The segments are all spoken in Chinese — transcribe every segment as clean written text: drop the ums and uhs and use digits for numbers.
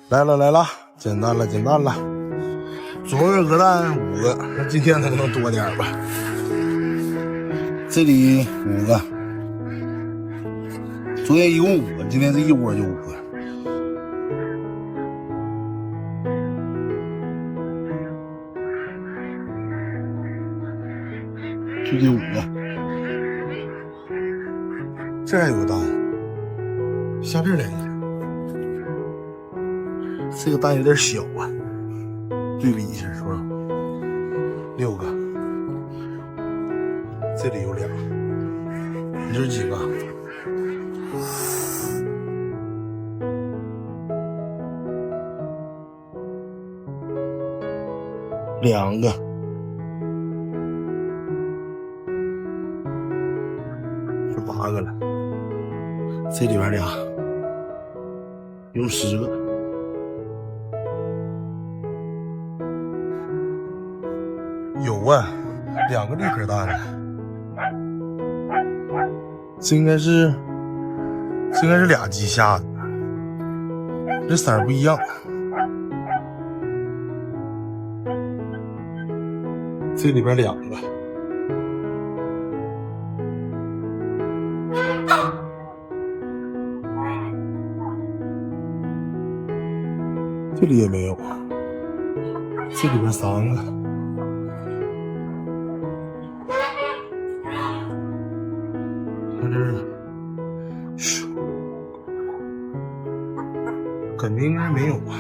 来了来了，捡蛋了捡蛋了。昨儿鹅蛋5个，那今天能不能多点吧？这里5个，昨天一共5个，今天这一窝就5个。就这5个，这还有个蛋，下这2个。这个蛋有点小啊，对比一下是吧？6个，这里有2，你这是几个？2个，这8个了，这里边2，有10个。有啊，2个绿壳蛋呢。这应该是俩鸡下的，这色儿不一样。这里边2个，这里也没有，这里边3个。看这肯定应该没有啊。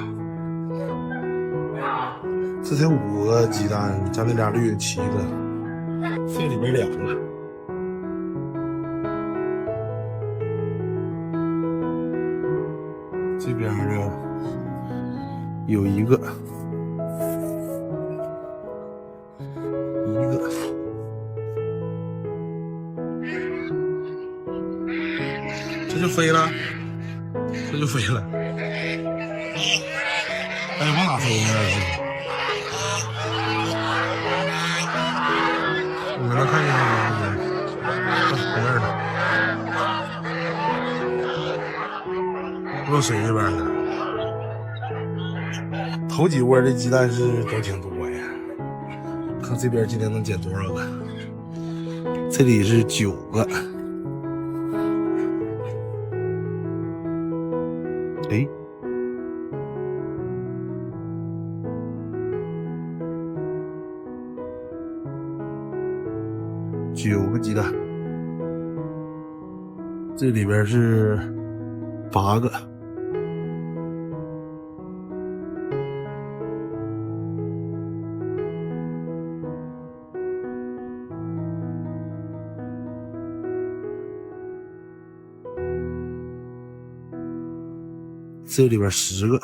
这才5个鸡蛋，加那俩绿7个，这里边2个，这边呢有1个，这就飞了，这就飞了。哎，往哪飞呢？你们能看见吗？在那儿呢，落水这边呢。头几窝的鸡蛋是都挺多呀。看这边今天能捡多少个？这里是9个。哎。9个鸡蛋，这里边是8个，这里边10个。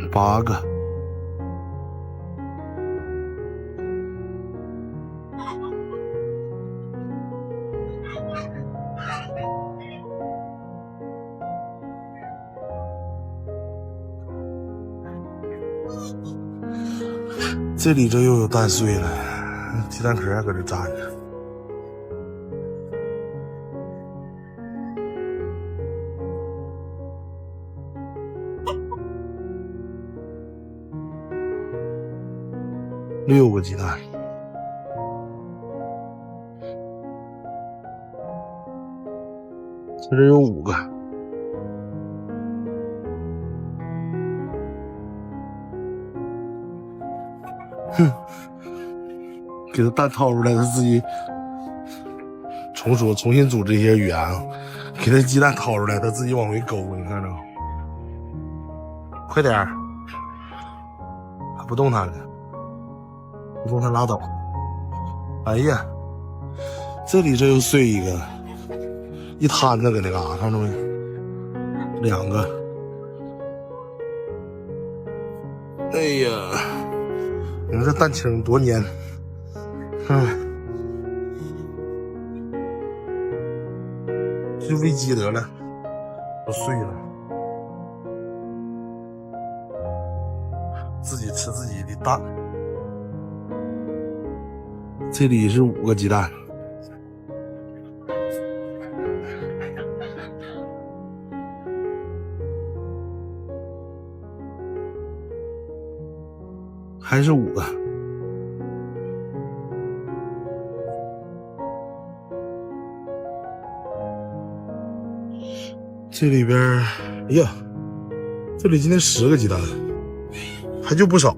8个，这里这又有蛋碎了，鸡蛋壳还搁这粘着。6个鸡蛋，这有5个，哼，给他蛋掏出来，他自己重新组织一些语言啊，给他鸡蛋掏出来，他自己往回勾，你看着，快点儿，还不动弹呢。不动弹拉倒。哎呀，这里这又碎一个，一摊子搁那嘎，看着没？2个。哎呀，你说这蛋清多粘，就喂鸡得了，都碎了，自己吃自己的蛋。这里是5个鸡蛋，还是5个。这里边，哎呀，这里今天10个鸡蛋，还就不少。